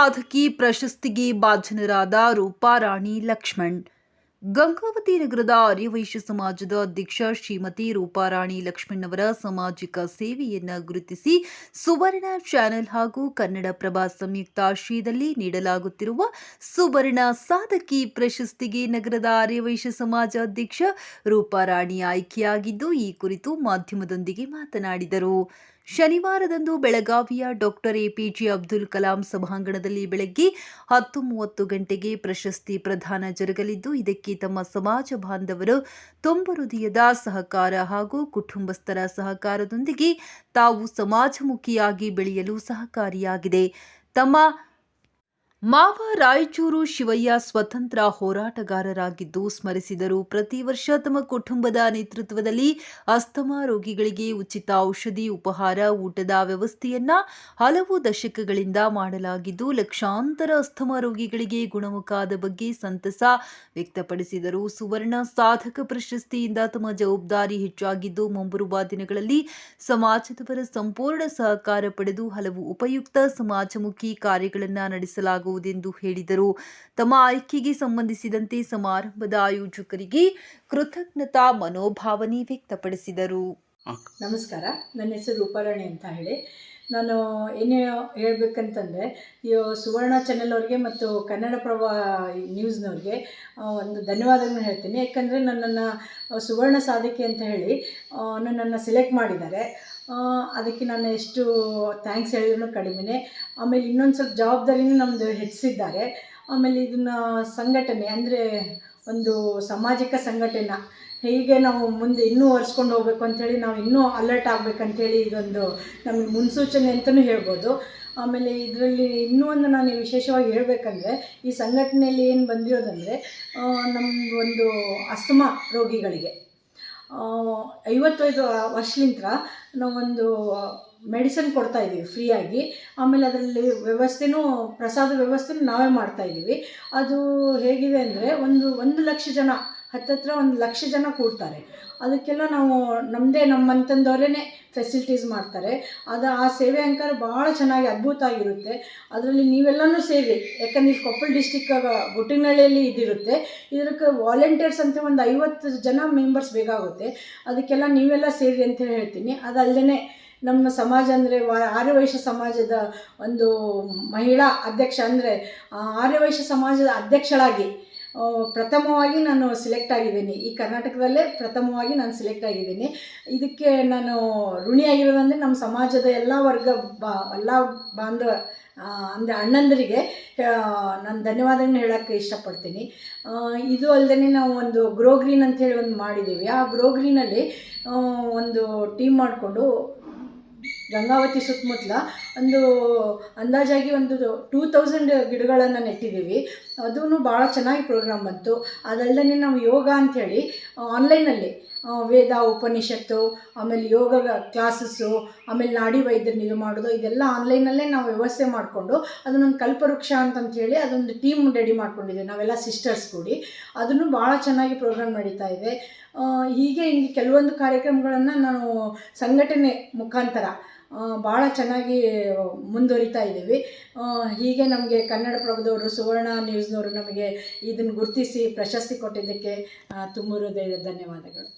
ಸಾಧಕಿ ಪ್ರಶಸ್ತಿಗೆ ಭಾಜನರಾದ ರೂಪಾರಾಣಿ ಲಕ್ಷ್ಮಣ್. ಗಂಗಾವತಿ ನಗರದ ಆರ್ಯವೈಶ್ಯ ಸಮಾಜದ ಅಧ್ಯಕ್ಷ ಶ್ರೀಮತಿ ರೂಪಾರಾಣಿ ಲಕ್ಷ್ಮಣ್ ಅವರ ಸಾಮಾಜಿಕ ಸೇವೆಯನ್ನು ಗುರುತಿಸಿ ಸುವರ್ಣ ಚಾನೆಲ್ ಹಾಗೂ ಕನ್ನಡಪ್ರಭ ಸಂಯುಕ್ತಾಶ್ರಯದಲ್ಲಿ ನೀಡಲಾಗುತ್ತಿರುವ ಸುವರ್ಣ ಸಾಧಕಿ ಪ್ರಶಸ್ತಿಗೆ ನಗರದ ಆರ್ಯವೈಶ್ಯ ಸಮಾಜ ಅಧ್ಯಕ್ಷ ರೂಪಾರಾಣಿ ಆಯ್ಕೆಯಾಗಿದ್ದು, ಈ ಕುರಿತು ಮಾಧ್ಯಮದೊಂದಿಗೆ ಮಾತನಾಡಿದರು. ಶನಿವಾರದಂದು ಬೆಳಗಾವಿಯ ಡಾಕ್ಟರ್ ಎಪಿಜೆ ಅಬ್ದುಲ್ ಕಲಾಂ ಸಭಾಂಗಣದಲ್ಲಿ ಬೆಳಗ್ಗೆ 10:30 ಗಂಟೆಗೆ ಪ್ರಶಸ್ತಿ ಪ್ರದಾನ ಜರುಗಲಿದ್ದು, ಇದಕ್ಕೆ ತಮ್ಮ ಸಮಾಜ ಬಾಂಧವರು ತುಂಬ ಹೃದಯದ ಸಹಕಾರ ಹಾಗೂ ಕುಟುಂಬಸ್ಥರ ಸಹಕಾರದೊಂದಿಗೆ ತಾವು ಸಮಾಜಮುಖಿಯಾಗಿ ಬೆಳೆಯಲು ಸಹಕಾರಿಯಾಗಿದೆ. ತಮ್ಮ ಮಾವ ರಾಯಚೂರು ಶಿವಯ್ಯ ಸ್ವತಂತ್ರ ಹೋರಾಟಗಾರರಾಗಿದ್ದು ಸ್ಮರಿಸಿದರು. ಪ್ರತಿ ವರ್ಷ ತಮ್ಮ ಕುಟುಂಬದ ನೇತೃತ್ವದಲ್ಲಿ ಅಸ್ತಮಾ ರೋಗಿಗಳಿಗೆ ಉಚಿತ ಔಷಧಿ, ಉಪಹಾರ, ಊಟದ ವ್ಯವಸ್ಥೆಯನ್ನ ಹಲವು ದಶಕಗಳಿಂದ ಮಾಡಲಾಗಿದ್ದು, ಲಕ್ಷಾಂತರ ಅಸ್ತಮಾ ರೋಗಿಗಳಿಗೆ ಗುಣಮುಖಾದ ಬಗ್ಗೆ ಸಂತಸ ವ್ಯಕ್ತಪಡಿಸಿದರು. ಸುವರ್ಣ ಸಾಧಕ ಪ್ರಶಸ್ತಿಯಿಂದ ತಮ್ಮ ಜವಾಬ್ದಾರಿ ಹೆಚ್ಚಾಗಿದ್ದು, ಮುಂಬರುವ ದಿನಗಳಲ್ಲಿ ಸಮಾಜದವರ ಸಂಪೂರ್ಣ ಸಹಕಾರ ಪಡೆದು ಹಲವು ಉಪಯುಕ್ತ ಸಮಾಜಮುಖಿ ಕಾರ್ಯಗಳನ್ನು ನಡೆಸಲಾಗುವುದು ಎಂದು ಹೇಳಿದರು. ತಮ್ಮ ಆಯ್ಕೆಗೆ ಸಂಬಂಧಿಸಿದಂತೆ ಸಮಾರಂಭದ ಆಯೋಜಕರಿಗೆ ಕೃತಜ್ಞತಾ ಮನೋಭಾವನೆ ವ್ಯಕ್ತಪಡಿಸಿದರು. ನಮಸ್ಕಾರ, ನನ್ನ ಹೆಸರು ರೂಪಾರಾಣಿ ಅಂತ ಹೇಳಿ. ನಾನು ಏನು ಹೇಳ್ಬೇಕಂತಂದರೆ, ಈ ಸುವರ್ಣ ಚಾನೆಲ್ ಅವ್ರಿಗೆ ಮತ್ತು ಕನ್ನಡಪ್ರಭ ನ್ಯೂಸ್ನವ್ರಿಗೆ ಒಂದು ಧನ್ಯವಾದಗಳನ್ನ ಹೇಳ್ತೀನಿ. ಯಾಕಂದರೆ ನನ್ನನ್ನು ಸುವರ್ಣ ಸಾಧಕಿ ಅಂತ ಹೇಳಿ ನನ್ನನ್ನು ಸೆಲೆಕ್ಟ್ ಮಾಡಿದ್ದಾರೆ. ಅದಕ್ಕೆ ನಾನು ಎಷ್ಟು ಥ್ಯಾಂಕ್ಸ್ ಹೇಳಿದ್ರು ಕಡಿಮೆನೇ. ಆಮೇಲೆ ಇನ್ನೊಂದು ಸ್ವಲ್ಪ ಜವಾಬ್ದಾರಿನೂ ನಮ್ಮದು ಹೆಚ್ಚಿಸಿದ್ದಾರೆ. ಆಮೇಲೆ ಇದನ್ನು ಸಂಘಟನೆ ಅಂದರೆ ಒಂದು ಸಾಮಾಜಿಕ ಸಂಘಟನೆ ಹೀಗೆ ನಾವು ಮುಂದೆ ಇನ್ನೂ ಒರೆಸ್ಕೊಂಡು ಹೋಗಬೇಕು ಅಂಥೇಳಿ, ನಾವು ಇನ್ನೂ ಅಲರ್ಟ್ ಆಗಬೇಕಂಥೇಳಿ ಇದೊಂದು ನಮಗೆ ಮುನ್ಸೂಚನೆ ಅಂತಲೂ ಹೇಳ್ಬೋದು. ಆಮೇಲೆ ಇದರಲ್ಲಿ ಇನ್ನೂ ಒಂದು ನಾನು ವಿಶೇಷವಾಗಿ ಹೇಳಬೇಕಂದ್ರೆ, ಈ ಸಂಘಟನೆಯಲ್ಲಿ ಏನು ಬಂದಿರೋದಂದರೆ, ನಮ್ಮದು ಒಂದು ಅಸ್ತಮಾ ರೋಗಿಗಳಿಗೆ 55 ವರ್ಷಲಿಂತ್ರ ನಾವೊಂದು ಮೆಡಿಸಿನ್ ಕೊಡ್ತಾಯಿದ್ದೀವಿ ಫ್ರೀಯಾಗಿ. ಆಮೇಲೆ ಅದರಲ್ಲಿ ಪ್ರಸಾದ ವ್ಯವಸ್ಥೆನೂ ನಾವೇ ಮಾಡ್ತಾಯಿದ್ದೀವಿ. ಅದು ಹೇಗಿದೆ ಅಂದರೆ, 1 ಲಕ್ಷ ಜನ, ಹತ್ತತ್ರ 1 ಲಕ್ಷ ಜನ ಕೂಡ್ತಾರೆ. ಅದಕ್ಕೆಲ್ಲ ನಾವು ನಮ್ಮಂತಂದವರೇ ಫೆಸಿಲಿಟೀಸ್ ಮಾಡ್ತಾರೆ. ಆ ಸೇವೆ ಅಂಕಾರ ಭಾಳ ಚೆನ್ನಾಗಿ ಅದ್ಭುತ ಆಗಿರುತ್ತೆ. ಅದರಲ್ಲಿ ನೀವೆಲ್ಲನೂ ಸೇರಿ, ಯಾಕಂದರೆ ಇಲ್ಲಿ ಕೊಪ್ಪಳ ಡಿಸ್ಟಿಕ್ ಗುಟ್ಟಿನಹಳ್ಳಿಯಲ್ಲಿ ಇದಿರುತ್ತೆ. ಇದಕ್ಕೆ ವಾಲಂಟಿಯರ್ಸ್ ಅಂತ ಒಂದು 50 ಜನ ಮೆಂಬರ್ಸ್ ಬೇಕಾಗುತ್ತೆ. ಅದಕ್ಕೆಲ್ಲ ನೀವೆಲ್ಲ ಸೇರಿ ಅಂತ ಹೇಳ್ತೀನಿ. ಅದಲ್ಲದೆ ನಮ್ಮ ಸಮಾಜ ಅಂದರೆ ಆರ್ಯವೈಶ್ಯ ಸಮಾಜದ ಒಂದು ಮಹಿಳಾ ಅಧ್ಯಕ್ಷ ಅಂದರೆ ಆರ್ಯವೈಶ್ಯ ಸಮಾಜದ ಅಧ್ಯಕ್ಷಳಾಗಿ ಪ್ರಥಮವಾಗಿ ನಾನು ಸಿಲೆಕ್ಟ್ ಆಗಿದ್ದೀನಿ. ಈ ಕರ್ನಾಟಕದಲ್ಲೇ ಪ್ರಥಮವಾಗಿ ನಾನು ಸಿಲೆಕ್ಟ್ ಆಗಿದ್ದೀನಿ. ಇದಕ್ಕೆ ನಾನು ಋಣಿಯಾಗಿರೋದಂದರೆ ನಮ್ಮ ಸಮಾಜದ ಎಲ್ಲ ಬಾಂಧವ ಅಂದರೆ ಅಣ್ಣಂದರಿಗೆ ನಾನು ಧನ್ಯವಾದಗಳನ್ನ ಹೇಳೋಕ್ಕೆ ಇಷ್ಟಪಡ್ತೀನಿ. ಇದು ಅಲ್ಲದೆ ನಾವು ಒಂದು ಗ್ರೋ ಗ್ರೀನ್ ಅಂಥೇಳಿ ಒಂದು ಮಾಡಿದ್ದೀವಿ. ಆ ಗ್ರೋ ಗ್ರೀನಲ್ಲಿ ಒಂದು ಟೀಮ್ ಮಾಡಿಕೊಂಡು ಗಂಗಾವತಿ ಸುತ್ತಮುತ್ತಲ ಒಂದು ಅಂದಾಜಾಗಿ ಒಂದು 2000 ಗಿಡಗಳನ್ನು ನೆಟ್ಟಿದ್ದೀವಿ. ಅದೂ ಭಾಳ ಚೆನ್ನಾಗಿ ಪ್ರೋಗ್ರಾಮ್ ಬಂತು. ಅದಲ್ಲದೆ ನಾವು ಯೋಗ ಅಂಥೇಳಿ ಆನ್ಲೈನಲ್ಲಿ ವೇದ, ಉಪನಿಷತ್ತು, ಆಮೇಲೆ ಯೋಗ ಕ್ಲಾಸಸ್ಸು, ಆಮೇಲೆ ನಾಡಿ ವೈದ್ಯರನ್ನ ಇದು ಮಾಡೋದು, ಇದೆಲ್ಲ ಆನ್ಲೈನಲ್ಲೇ ನಾವು ವ್ಯವಸ್ಥೆ ಮಾಡಿಕೊಂಡು ಅದನ್ನೊಂದು ಕಲ್ಪವೃಕ್ಷ ಅಂತಂಥೇಳಿ ಅದೊಂದು ಟೀಮ್ ರೆಡಿ ಮಾಡ್ಕೊಂಡಿದ್ದೀವಿ ನಾವೆಲ್ಲ ಸಿಸ್ಟರ್ಸ್ ಕೂಡಿ. ಅದನ್ನು ಭಾಳ ಚೆನ್ನಾಗಿ ಪ್ರೋಗ್ರಾಮ್ ನಡೀತಾ ಇದೆ. ಹೀಗೆ ಕೆಲವೊಂದು ಕಾರ್ಯಕ್ರಮಗಳನ್ನು ನಾನು ಸಂಘಟನೆ ಮುಖಾಂತರ ಭಾಳ ಚೆನ್ನಾಗಿ ಮುಂದುವರಿತಾ ಇದ್ದೀವಿ. ಹೀಗೆ ನಮಗೆ ಕನ್ನಡಪ್ರಭದವರು, ಸುವರ್ಣ ನ್ಯೂಸ್ನವರು ನಮಗೆ ಇದನ್ನು ಗುರುತಿಸಿ ಪ್ರಶಸ್ತಿ ಕೊಟ್ಟಿದ್ದಕ್ಕೆ ತುಂಬ ಹೃದಯದ ಧನ್ಯವಾದಗಳು.